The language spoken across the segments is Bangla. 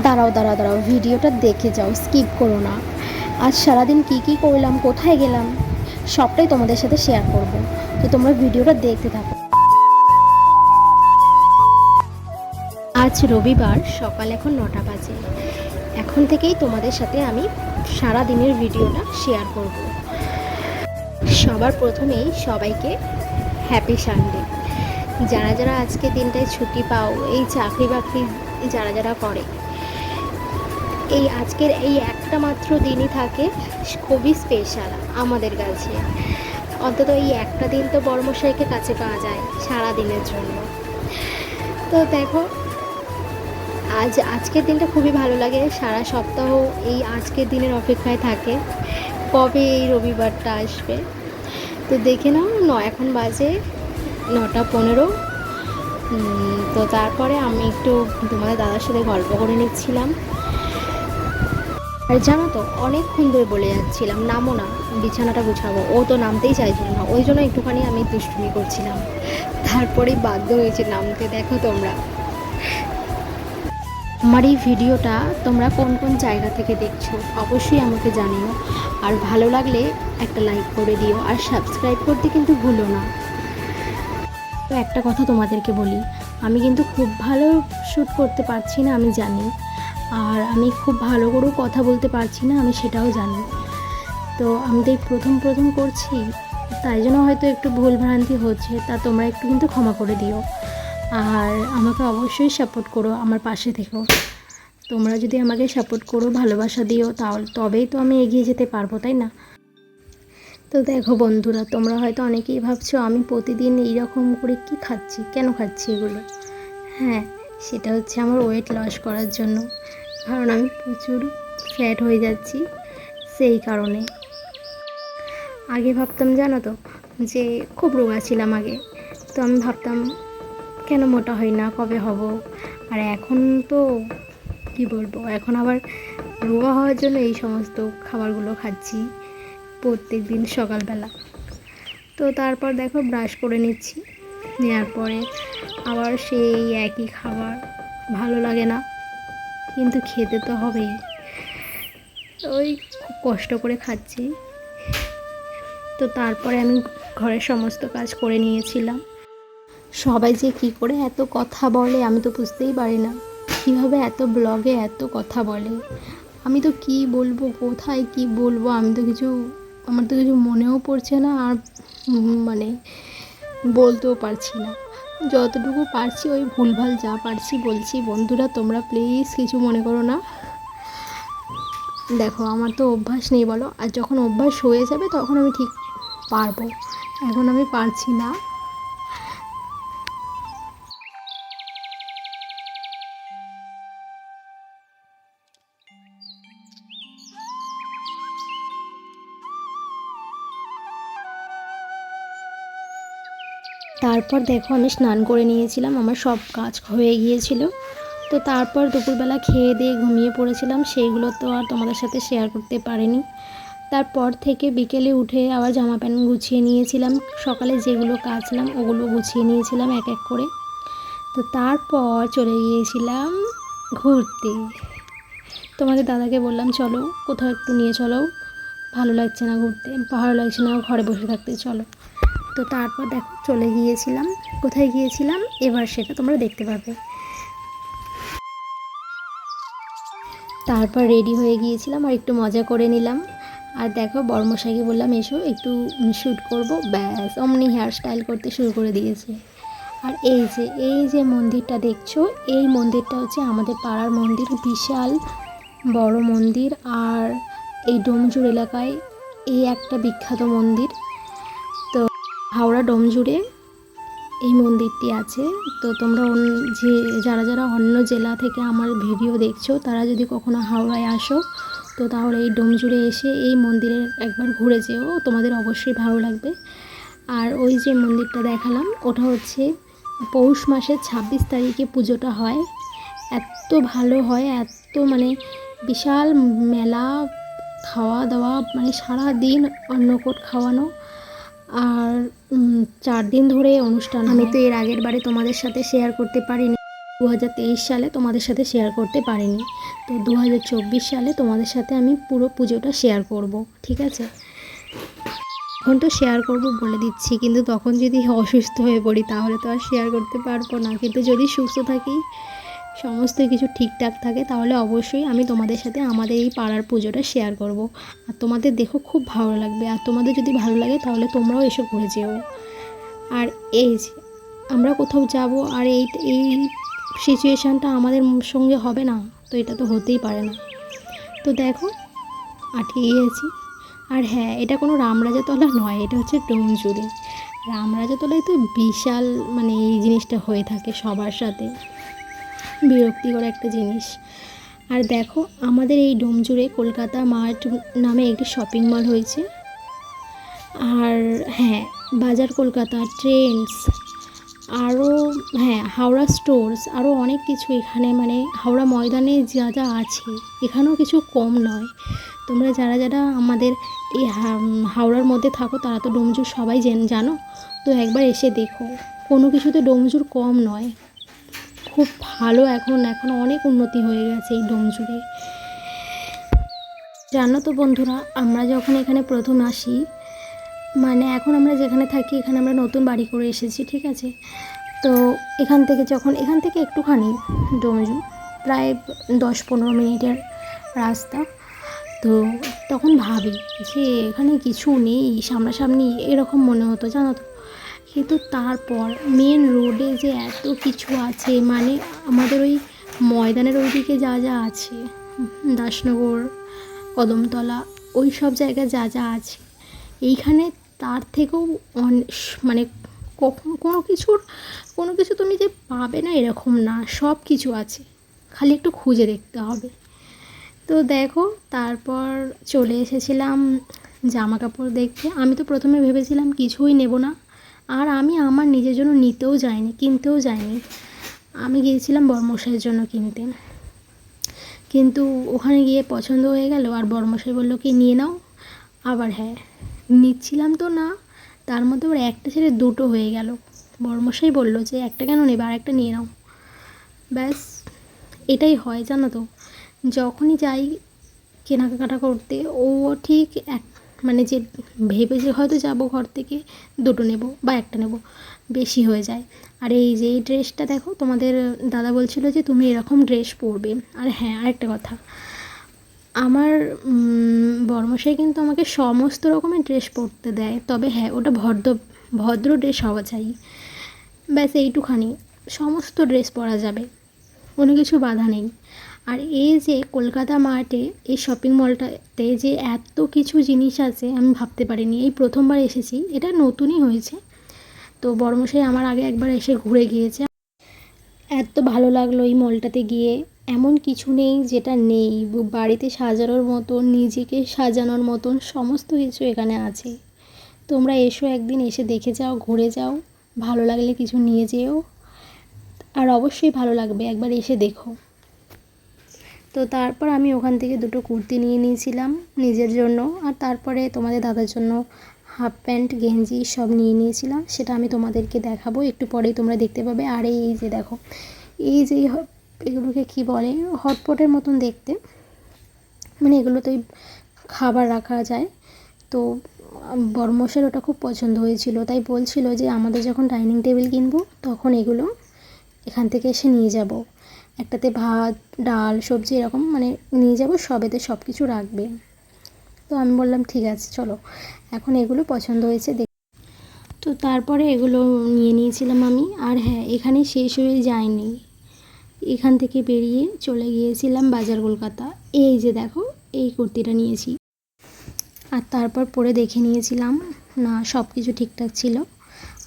দাঁড়াও দাঁড়াও দাঁড়াও, ভিডিওটা দেখে যাও, স্কিপ করো না। আজ সারাদিন কি কি করলাম, কোথায় গেলাম, সবটাই তোমাদের সাথে শেয়ার করব। তো তোমরা ভিডিওটা দেখতে থাকো। আজ রবিবার, সকাল এখন 9টা বাজে। এখন থেকেই তোমাদের সাথে আমি সারা দিনের ভিডিওটা শেয়ার করব। সবার প্রথমেই সবাইকে হ্যাপি সানডে। যারা যারা আজকে দিনটায় ছুটি পাও, এই চাকরি বাকরি যারা যারা করে, এই আজকের এই একটা মাত্র দিনই থাকে খুবই স্পেশাল আমাদের কাছে। অন্তত এই একটা দিন তো বড়মশাইকে কাছে পাওয়া যায় সারা দিনের জন্য। তো দেখো, আজকের দিনটা খুবই ভালো লাগে। সারা সপ্তাহ এই আজকের দিনের অপেক্ষায় থাকে কবে এই রবিবারটা আসবে। তো দেখে নাও, এখন বাজে 9টা 15। তো তারপরে আমি একটু তোমাদের দাদার সাথে গল্প করে নিচ্ছিলাম। আর জানো তো, অনেকক্ষণ ধরে বলে যাচ্ছিলাম নামো না, বিছানাটা গুছাবো। ও তো নামতেই চাইছিল না, ওই জন্য একটুখানি আমি দুষ্টুমি করছিলাম। তারপরেই বাধ্য হয়েছে নামতে। দেখো তোমরা আমার এই ভিডিওটা তোমরা কোন কোন জায়গা থেকে দেখছো অবশ্যই আমাকে জানিও। আর ভালো লাগলে একটা লাইক করে দিও, আর সাবস্ক্রাইব করতে কিন্তু ভুলো না। তো একটা কথা তোমাদেরকে বলি, আমি কিন্তু খুব ভালো শ্যুট করতে পারছি না, আমি জানি। আর আমি খুব ভালো করেও কথা বলতে পারছি না, আমি সেটাও জানি। তো আমি তো প্রথম প্রথম করছি, তাই জন্য হয়তো একটু ভুলভ্রান্তি হচ্ছে, তা তোমরা একটু কিন্তু ক্ষমা করে দিও। আর আমাকে অবশ্যই সাপোর্ট করো, আমার পাশে থেকো। তোমরা যদি আমাকে সাপোর্ট করো, ভালোবাসা দিও, তাহলে তবেই তো আমি এগিয়ে যেতে পারবো, তাই না? তো দেখো বন্ধুরা, তোমরা হয়তো অনেকেই ভাবছো আমি প্রতিদিন এইরকম করে কি খাচ্ছি, কেন খাচ্ছি এগুলো। হ্যাঁ, সেটা হচ্ছে আমার ওয়েট লস করার জন্য। কারণ আমি প্রচুর ফ্যাট হয়ে যাচ্ছি, সেই কারণে। আগে ভাবতাম জানো তো, যে খুব রোগা ছিলাম আগে। তো আমি ভাবতাম কেন মোটা হই না, কবে হব। আর এখন তো কি বলবো, এখন আবার রোগা হওয়ার জন্য এই সমস্ত খাবারগুলো খাচ্ছি প্রত্যেক দিন সকালবেলা। তো তারপর দেখো, ব্রাশ করে নিচ্ছি, নেওয়ার পরে আবার সেই একই খাবার। ভালো লাগে না, কিন্তু খেতে তো হবেই। ওই খুব কষ্ট করে খাচ্ছি। তো তারপরে আমি ঘরের সমস্ত কাজ করে নিয়েছিলাম। সবাই যে কি করে এত কথা বলে আমি তো বুঝতেই পারি না, কীভাবে এত ব্লগে এত কথা বলে। আমি তো কি বলবো, কোথায় কি বলবো, আমার তো কিছু মনেও পড়ছে না। আর মানে বলতেও পারছি না। যতটুকু পারছি ওই ভুলভাল যা পারছি বলছি। বন্ধুরা তোমরা প্লিজ কিছু মনে করো না। দেখো, আমার তো অভ্যাস নেই বলো, আর যখন অভ্যাস হয়ে যাবে তখন আমি ঠিক পারবো। এখন আমি পারছি না। তারপর দেখো, আমি স্নান করে নিয়েছিলাম, আমার সব কাজ হয়ে গিয়েছিল। তো তারপর দুপুরবেলা খেয়ে দিয়ে ঘুমিয়ে পড়েছিলাম, সেইগুলো তো আর তোমাদের সাথে শেয়ার করতে পারিনি। তারপর থেকে বিকেলে উঠে আবার জামা প্যান্ট গুছিয়ে নিয়েছিলাম, সকালে যেগুলো কাচলাম ওগুলো গুছিয়ে নিয়েছিলাম এক এক করে। তো তারপর চলে গিয়েছিলাম ঘুরতে। তোমাদের দাদাকে বললাম চলো কোথাও একটু নিয়ে চলো, ভালো লাগছে না ঘুরতে, ভালো লাগছে না ঘরে বসে থাকতে, চলো। তো তারপর দেখো চলে গিয়েছিলাম। কোথায় গিয়েছিলাম এবার সেটা তোমরা দেখতে পাবে। তারপর রেডি হয়ে গিয়েছিলাম আর একটু মজা করে নিলাম। আর দেখো, বড়মশাইকে বললাম এসো একটু শ্যুট করব, ব্যাস অমনি হেয়ার স্টাইল করতে শুরু করে দিয়েছে। আর এই যে মন্দিরটা দেখছো, এই মন্দিরটা হচ্ছে আমাদের পাড়ার মন্দির, বিশাল বড় মন্দির। আর এই ডোমজুড় এলাকায় এই একটা বিখ্যাত মন্দির। তো হাওড়া ডোমজুড়ে এই মন্দিরটি আছে। তো তোমরা যারা যারা অন্য জেলা থেকে আমার ভিডিও দেখছো, তারা যদি কখনো হাওড়ায় আসো, তো তাহলে এই ডোমজুড়ে এসে এই মন্দিরে একবার ঘুরে যেও, তোমাদের অবশ্যই ভালো লাগবে। আর ওই যে মন্দিরটা দেখালাম, ওটা হচ্ছে পৌষ মাসের 26 তারিখে পুজোটা হয়। এত ভালো হয়, এত মানে বিশাল মেলা, খাওয়া দাওয়া, মানে সারা দিন অন্নকূট খাওয়ানো। আর 4 দিন ধরে অনুষ্ঠান। আমি তো এর আগের বারে তোমাদের সাথে শেয়ার করতে পারিনি। 2023 সালে তোমাদের সাথে শেয়ার করতে পারিনি, তো 2024 সালে তোমাদের সাথে আমি পুরো পুজোটা শেয়ার করব, ঠিক আছে? এখন তো শেয়ার করব বলে দিচ্ছি, কিন্তু তখন যদি অসুস্থ হয়ে পড়ি তাহলে তো আর শেয়ার করতে পারবো না। কিন্তু যদি সুস্থ থাকি, সমস্ত কিছু ঠিকঠাক থাকে, তাহলে অবশ্যই আমি তোমাদের সাথে আমাদের এই পাড়ার পুজোটা শেয়ার করব। আর তোমাদের দেখো খুব ভালো লাগবে, আর তোমাদের যদি ভালো লাগে তাহলে তোমরাও এসে ঘুরে যেও। আর এই যে আমরা কোথাও যাব আর এই এই সিচুয়েশানটা আমাদের সঙ্গে হবে না, তো এটা তো হতেই পারে না। তো দেখো আটকে গিয়েছি। আর হ্যাঁ, এটা কোনো রামরাজাতলা নয়, এটা হচ্ছে ডোমজুড়ি। রামরাজাতলায় তো বিশাল মানে এই জিনিসটা হয়ে থাকে সবার সাথে, বিরক্তিকর একটা জিনিস। আর দেখো আমাদের এই ডোমজুড়ে কলকাতা মার্ট নামে একটি শপিং মল হয়েছে। আর হ্যাঁ, বাজার কলকাতা, ট্রেন্ডস, আরও হ্যাঁ হাওড়া স্টোর্স, আরও অনেক কিছু এখানে, মানে হাওড়া ময়দানে যা যা আছে এখানেও কিছু কম নয়। তোমরা যারা যারা আমাদের এই হাওড়ার মধ্যে থাকো তারা তো ডোমজুর সবাই জানো, তো একবার এসে দেখো, কোনো কিছুতে ডোমজুর কম নয়, খুব ভালো। এখন অনেক উন্নতি হয়ে গেছে এই ডোমজুরে। জানো তো বন্ধুরা, আমরা যখন এখানে প্রথম আসি, মানে এখন আমরা যেখানে থাকি এখানে আমরা নতুন বাড়ি করে এসেছি, ঠিক আছে? তো এখান থেকে একটুখানি ডোমজু, প্রায় 10-15 মিনিটের রাস্তা। তো তখন ভাবি যে এখানে কিছু নেই সামনাসামনি, এরকম মনে হতো, জানো তো। কিন্তু তারপর মেন রোডে যে এত কিছু আছে, মানে আমাদের ওই ময়দানের ওইদিকে যা যা আছে, দাসনগর, কদমতলা, ওই সব জায়গায় যা যা আছে, এইখানে তার থেকেও মানে কোনো কিছু তুমি যে পাবে না এরকম না, সব কিছু আছে, খালি একটু খুঁজে দেখতে হবে। তো দেখো তারপর চলে এসেছিলাম জামা কাপড় দেখতে। আমি তো প্রথমে ভেবেছিলাম কিছুই নেব না, আর আমি আমার নিজের জন্য কিনতেও যাইনি। আমি গিয়েছিলাম বরমশাইয়ের জন্য কিনতে, কিন্তু ওখানে গিয়ে পছন্দ হয়ে গেল, আর বরমশাই বললো কি নিয়ে নাও। আবার হ্যাঁ, নিচ্ছিলাম তো না, তার মধ্যে আবার একটা ছেড়ে দুটো হয়ে গেল। বরমশাই বললো যে একটা কেন নেবে, আর একটা নিয়ে নাও। ব্যাস, এটাই হয় জানো তো, যখনই যাই কেনাকাটা করতে, ও ঠিক মানে যে ভেবে যে হয়তো যাবো ঘর থেকে, দুটো নেব বা একটা নেব, বেশি হয়ে যায়। আর এই যে এই ড্রেসটা দেখো, তোমাদের দাদা বলছিল যে তুমি এরকম ড্রেস পরবে। আর হ্যাঁ, আরেকটা কথা, আমার বরমশাই কিন্তু আমাকে সমস্ত রকমের ড্রেস পরতে দেয়, তবে হ্যাঁ ওটা ভদ্র ড্রেস হওয়া চাই, ব্যাস এইটুখানি। সমস্ত ড্রেস পরা যাবে, কোনো কিছু বাধা নেই। আর এই যে কলকাতা মার্টে এই শপিং মলটাতে যে এত কিছু জিনিস আছে আমি ভাবতে পারিনি, এই প্রথমবার এসেছি, এটা নতুনই হয়েছে। তো বড়মশাই আমার আগে একবার এসে ঘুরে গিয়েছে, এত ভালো লাগলো এই মলটাতে গিয়ে। এমন কিছু নেই যেটা নেই, বাড়িতে সাজানোর মতন, নিজেকে সাজানোর মতন সমস্ত কিছু এখানে আছে। তোমরা এসো একদিন, এসে দেখে যাও, ঘুরে যাও, ভালো লাগলে কিছু নিয়ে যেও, আর অবশ্যই ভালো লাগবে, একবার এসে দেখো। তো তারপর আমি ওখান থেকে দুটো কুর্তি নিয়ে নিয়েছিলাম নিজের জন্য, আর তারপরে তোমাদের দাদার জন্য হাফ প্যান্ট, গেঞ্জি সব নিয়ে নিয়েছিলাম, সেটা আমি তোমাদেরকে দেখাবো একটু পরেই, তোমরা দেখতে পাবে। আর এই যে দেখো, এই যে এগুলোকে কি বলে, হটপটের মতন দেখতে, মানে এগুলোতেই খাবার রাখা যায়। তো বড়মশাইয়ের ওটা খুব পছন্দ হয়েছিল, তাই বলছিল যে আমাদের যখন ডাইনিং টেবিল কিনবো তখন এগুলো এখান থেকে এসে নিয়ে যাব, একটাতে ভাত, ডাল, সবজি এরকম মানে নিয়ে যাব, সবেতে সব কিছু রাখবে। তো আমি বললাম ঠিক আছে চলো, এখন এগুলো পছন্দ হয়েছে দেখ। তো তারপরে এগুলো নিয়ে নিয়েছিলাম আমি। আর হ্যাঁ, এখানে শেষ হয়ে যায়নি, এখান থেকে বেরিয়ে চলে গিয়েছিলাম বাজার কলকাতা। এই যে দেখো, এই কুর্তিটা নিয়েছি, আর তারপর পরে দেখে নিয়েছিলাম, না সব কিছু ঠিকঠাক ছিল।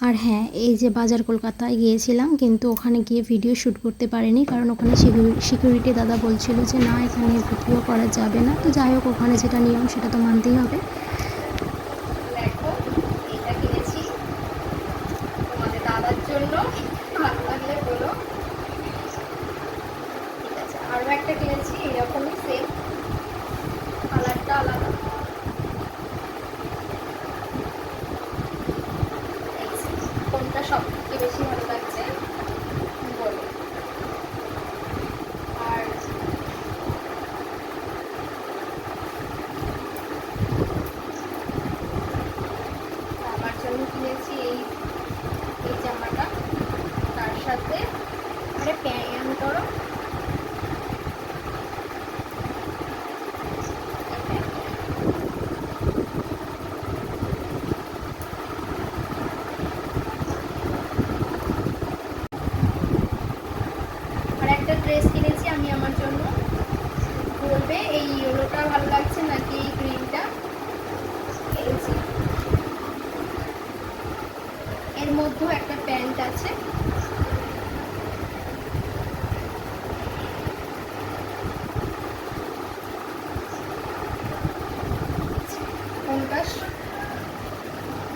আর হ্যাঁ, এই যে বাজার কলকাতায় গিয়েছিলাম, কিন্তু ওখানে গিয়ে ভিডিও শ্যুট করতে পারিনি, কারণ ওখানে সিকিউরিটি দাদা বলছিল যে না, এখানে ভিডিও করা যাবে না। তো যাই হোক, ওখানে যেটা নিয়ম সেটা তো মানতেই হবে। দেখো, এটা কিনেছি তোমাদের দাদার জন্য, ভালো লাগলে বলো। ঠিক আছে, আরও একটা কিনেছি এরকমই সেম, কালারটা আলাদা। কোনটা সবথেকে বেশি ভালো লাগছে বলো।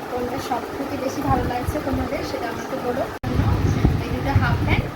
কোনটা সব থেকে বেশি ভালো লাগছে তোমাদের সেটা আমাকে বলো। এই দুটো হাফ প্যান্ট